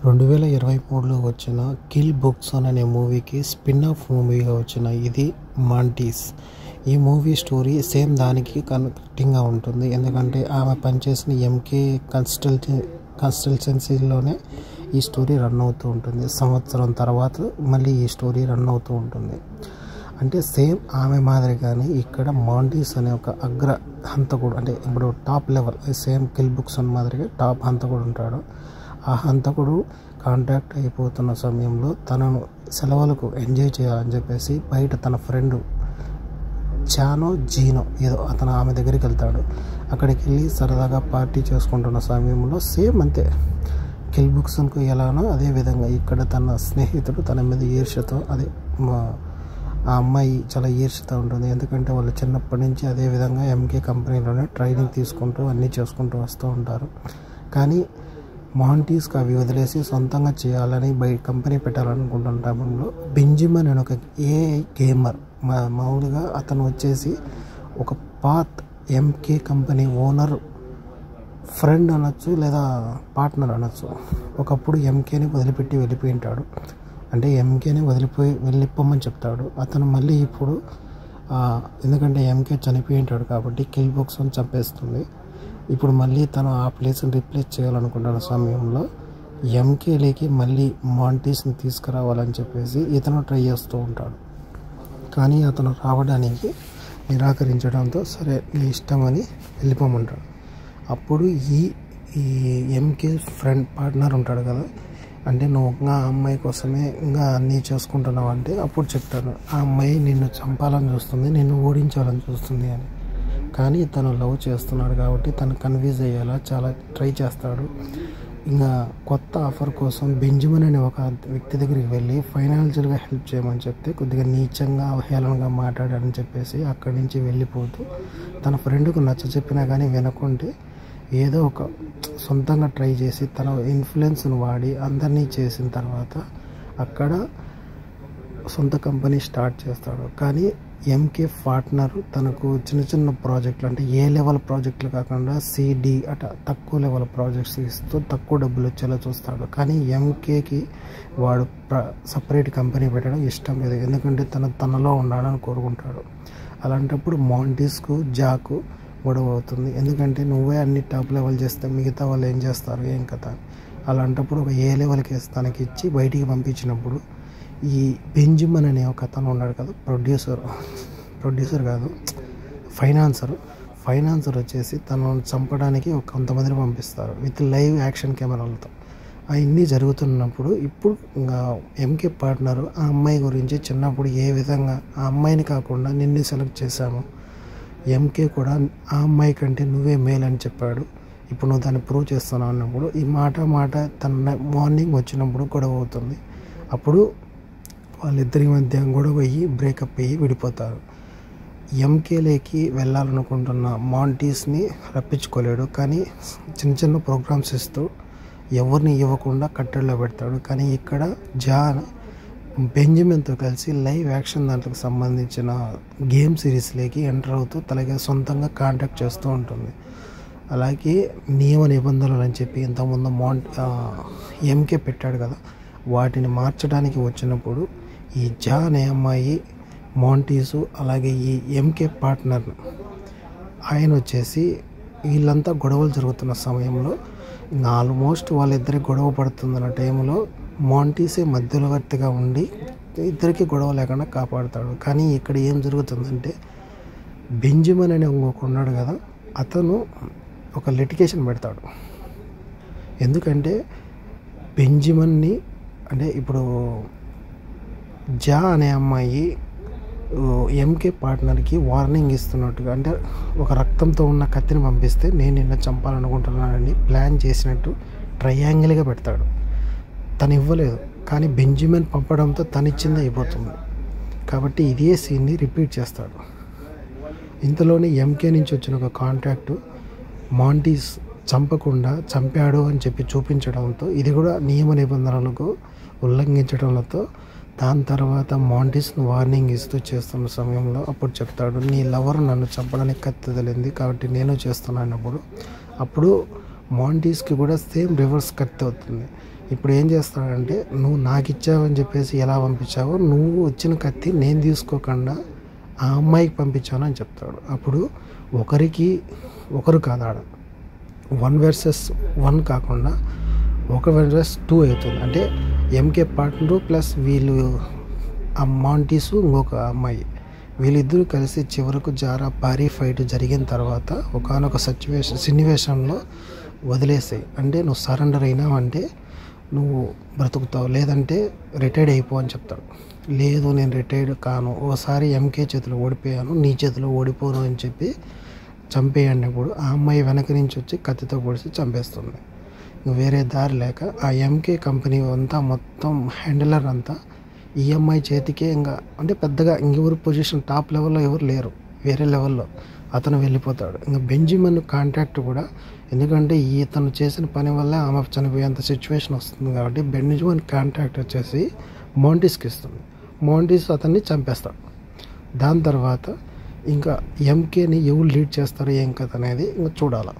2023లో వచ్చిన 'కిల్ బుక్సన్' అనే మూవీకి స్పిన్ ఆఫ్ మూవీగా వచ్చిన ఇది మాంటీస్. ఈ మూవీ స్టోరీ సేమ్ దానికి కనెక్టింగ్గా ఉంటుంది. ఎందుకంటే ఆమె పనిచేసిన ఎంకే కన్సల్టెన్సీలోనే ఈ స్టోరీ రన్ అవుతూ ఉంటుంది. సంవత్సరం తర్వాత మళ్ళీ ఈ స్టోరీ రన్ అవుతూ ఉంటుంది. అంటే సేమ్ ఆమె మాదిరిగానే ఇక్కడ మాంటీస్ అనే ఒక అగ్ర హంతకుడు, అంటే ఇప్పుడు టాప్ లెవెల్, సేమ్ కిల్ బుక్సన్ మాదిరిగా టాప్ హంతకుడు ఉంటాడు. ఆ హంతకుడు కాంటాక్ట్ అయిపోతున్న సమయంలో తనను సెలవులకు ఎంజాయ్ చేయాలని చెప్పేసి బయట తన ఫ్రెండ్ జీనో ఏదో అతను ఆమె దగ్గరికి వెళ్తాడు. అక్కడికి వెళ్ళి సరదాగా పార్టీ చేసుకుంటున్న సమయంలో సేమ్ అంతే కిల్ బుక్సన్కు ఎలానో అదే విధంగా ఇక్కడ తన స్నేహితుడు తన మీద ఈర్ష్యతో, ఆ అమ్మాయి చాలా ఈర్ష్యతో ఉంటుంది. ఎందుకంటే వాళ్ళు చిన్నప్పటి నుంచి అదే విధంగా ఎంకే కంపెనీలోనే ట్రైనింగ్ తీసుకుంటూ అన్నీ చేసుకుంటూ వస్తూ ఉంటారు. కానీ మాంటీస్కి అవి వదిలేసి సొంతంగా చేయాలని కంపెనీ పెట్టాలనుకుంటున్న టైంలో బెంజమిన్ అనే ఒక ఏఐ గేమర్, మామూలుగా అతను వచ్చేసి ఒక పాత్ ఎంకే కంపెనీ ఓనర్ ఫ్రెండ్ అనొచ్చు లేదా పార్ట్నర్ అనొచ్చు. ఒకప్పుడు ఎంకేని వదిలిపెట్టి వెళ్ళిపోయి ఉంటాడు. అంటే ఎంకేని వెళ్ళిపోమని చెప్తాడు. అతను మళ్ళీ ఇప్పుడు ఎందుకంటే ఎంకే చనిపోయి ఉంటాడు కాబట్టి కిల్ బుక్సన్ చంపేస్తుంది. ఇప్పుడు మళ్ళీ తను ఆ ప్లేస్ని రీప్లేస్ చేయాలనుకుంటున్న సమయంలో ఎంకేలోకి మళ్ళీ మాంటీస్ని తీసుకురావాలని చెప్పేసి ఇతను ట్రై చేస్తూ ఉంటాడు. కానీ అతను రావడానికి నిరాకరించడంతో సరే నీ ఇష్టం అని వెళ్ళిపోమంటాడు. అప్పుడు ఈ ఎంకే ఫ్రెండ్ పార్ట్నర్ ఉంటాడు కదా, అంటే నువ్వు ఇంకా ఆ అమ్మాయి కోసమే ఇంకా అన్నీ చేసుకుంటున్నావు అంటే అప్పుడు చెప్తాడు, ఆ అమ్మాయి నిన్ను చంపాలని చూస్తుంది, నిన్ను ఓడించాలని చూస్తుంది అని. కానీ తను లవ్ చేస్తున్నాడు కాబట్టి తను కన్విన్స్ అయ్యేలా చాలా ట్రై చేస్తాడు. ఇంకా కొత్త ఆఫర్ కోసం బెంజమిన్ అనే ఒక వ్యక్తి దగ్గరికి వెళ్ళి ఫైనాన్షియల్గా హెల్ప్ చేయమని చెప్తే కొద్దిగా నీచంగా అవహేళనగా మాట్లాడాడని చెప్పేసి అక్కడి నుంచి వెళ్ళిపోతూ తన ఫ్రెండ్కు నచ్చ చెప్పినా కానీ వినకుంటే ఏదో ఒక సొంతంగా ట్రై చేసి తన ఇన్ఫ్లుయెన్స్ను వాడి అందరినీ చేసిన తర్వాత అక్కడ సొంత కంపెనీ స్టార్ట్ చేస్తాడు. కానీ ఎంకే పార్ట్నర్ తనకు చిన్న చిన్న ప్రాజెక్టులు, అంటే ఏ లెవెల్ ప్రాజెక్టులు కాకుండా సిడి అట తక్కువ లెవెల్ ప్రాజెక్ట్స్ ఇస్తూ తక్కువ డబ్బులు వచ్చేలా చూస్తాడు. కానీ ఎంకేకి వాడు సపరేట్ కంపెనీ పెట్టడం ఇష్టం లేదు, ఎందుకంటే తనలో ఉండాలని కోరుకుంటాడు. అలాంటప్పుడు మాంటీస్కు జాకు గొడవ అవుతుంది. ఎందుకంటే నువ్వే అన్ని టాప్ లెవెల్ చేస్తే మిగతా వాళ్ళు ఏం చేస్తారు, ఏం కథ. అలాంటప్పుడు ఒక ఏ లెవెల్కి తనకి ఇచ్చి బయటికి పంపించినప్పుడు ఈ బెంజమిన్ అనే ఒక అతను ఉన్నాడు కదా, ప్రొడ్యూసర్ కాదు ఫైనాన్సర్ వచ్చేసి తనను చంపడానికి కొంతమందిని పంపిస్తారు విత్ లైవ్ యాక్షన్ కెమెరాలతో. అవన్నీ జరుగుతున్నప్పుడు ఇప్పుడు ఎంకే పార్ట్నర్ ఆ అమ్మాయి గురించి చిన్నప్పుడు ఏ విధంగా ఆ అమ్మాయిని కాకుండా నిన్ను సెలెక్ట్ చేశాము, ఎంకే కూడా ఆ అమ్మాయి కంటే నువ్వే మేల్ అని చెప్పాడు, ఇప్పుడు నువ్వు దాన్ని ప్రూవ్ చేస్తున్నావు అన్నప్పుడు ఈ మాట తన మార్నింగ్ వచ్చినప్పుడు గొడవ అవుతుంది. అప్పుడు వాళ్ళిద్దరి మధ్య గొడవ అయ్యి బ్రేకప్ అయ్యి విడిపోతారు. ఎంకేలోకి వెళ్ళాలనుకుంటున్న మాంటీస్ని రప్పించుకోలేడు. కానీ చిన్న ప్రోగ్రామ్స్ ఇస్తూ ఎవరిని ఇవ్వకుండా కట్టడిలో పెడతాడు. కానీ ఇక్కడ బెంజమిన్తో కలిసి లైవ్ యాక్షన్ దాంట్లకు సంబంధించిన గేమ్ సిరీస్లోకి ఎంటర్ అవుతూ తనకి సొంతంగా కాంటాక్ట్ చేస్తూ ఉంటుంది. అలాగే నియమ నిబంధనలు అని చెప్పి ఇంతకుముందు ఎంకే పెట్టాడు కదా, వాటిని మార్చడానికి వచ్చినప్పుడు ఈ అనే అమ్మాయి మాంటీసు అలాగే ఈ ఎంకే పార్ట్నర్ ఆయన వచ్చేసి వీళ్ళంతా గొడవలు జరుగుతున్న సమయంలో ఆల్మోస్ట్ వాళ్ళిద్దరికి గొడవ పడుతుందన్న టైంలో మాంటీసే మధ్యవర్తిగా ఉండి ఇద్దరికి గొడవ లేకుండా కాపాడుతాడు. కానీ ఇక్కడ ఏం జరుగుతుందంటే బెంజమిన్ అనే ఇంకొక ఉన్నాడు కదా, అతను ఒక లిటిగేషన్ పెడతాడు. ఎందుకంటే బెంజమిన్ని, అంటే ఇప్పుడు అనే అమ్మాయి ఎంకే పార్ట్నర్కి వార్నింగ్ ఇస్తున్నట్టుగా, అంటే ఒక రక్తంతో ఉన్న కత్తిని పంపిస్తే నేను నిన్ను చంపాలనుకుంటున్నానని ప్లాన్ చేసినట్టు ట్రయాంగిల్గా పెడతాడు. తను ఇవ్వలేదు, కానీ బెంజమిన్ పంపడంతో తనిచ్చింది అయిపోతుంది. కాబట్టి ఇదే సీన్ని రిపీట్ చేస్తాడు. ఇంతలోనే ఎంకే నుంచి వచ్చిన ఒక కాంట్రాక్టు మాంటీస్ చంపకుండా చంపాడు అని చెప్పి చూపించడంతో ఇది కూడా నియమ నిబంధనలకు ఉల్లంఘించడంతో దాని తర్వాత మాంటీస్ను వార్నింగ్ ఇస్తూ చేస్తున్న సమయంలో అప్పుడు చెప్తాడు, నీ లవర్ నన్ను చంపడానికి కత్తి వదిలింది కాబట్టి నేను చేస్తున్నాను. అప్పుడు మాంటీస్కి కూడా సేమ్ రివర్స్ కత్తి అవుతుంది. ఇప్పుడు ఏం చేస్తాడంటే నువ్వు నాకు ఇచ్చావని చెప్పేసి ఎలా పంపించావో నువ్వు వచ్చిన కత్తి నేను తీసుకోకుండా ఆ అమ్మాయికి పంపించాను అని చెప్తాడు. అప్పుడు ఒకరు కాదు ఆడ 1 versus 1 కాకుండా 1 versus 2 అవుతుంది. అంటే ఎంకే పార్ట్నరు ప్లస్ వీళ్ళు ఆ మాంటీసు ఇంకొక అమ్మాయి వీళ్ళిద్దరూ కలిసి చివరకు భారీ ఫైట్ జరిగిన తర్వాత ఒకానొక సన్నివేశంలో వదిలేసాయి. అంటే నువ్వు సరెండర్ అయినావంటే నువ్వు బ్రతుకుతావు, లేదంటే రిటైర్డ్ అయిపో అని చెప్తాడు. లేదు నేను రిటైర్డ్ కాను, ఓసారి ఎంకే చేతిలో ఓడిపోయాను, నీ చేతిలో ఓడిపోను అని చెప్పి చంపేయన్నప్పుడు ఆ అమ్మాయి వెనక నుంచి వచ్చి కత్తితో పొడిచి చంపేస్తుంది. వేరే దారి లేక ఆ ఎంకే కంపెనీ అంతా మొత్తం హ్యాండిలర్ అంతా ఈఎంఐ చేతికే ఇంకా అంటే పెద్దగా ఇంకెవరు పొజిషన్ టాప్ లెవెల్లో ఎవరు లేరు, వేరే లెవెల్లో అతను వెళ్ళిపోతాడు. ఇంకా బెంజమిన్ కాంట్రాక్ట్ కూడా ఎందుకంటే ఇతను చేసిన పని వల్ల ఆమె చనిపోయేంత సిచ్యువేషన్ వస్తుంది కాబట్టి బెంజమిన్ కాంట్రాక్ట్ వచ్చేసి మౌంటీస్కి ఇస్తుంది. మౌంటీస్ అతన్ని చంపేస్తాడు. దాని తర్వాత ఇంకా ఎంకేని ఎవరు లీడ్ చేస్తారు ఏం కథ అనేది ఇంకా చూడాలి.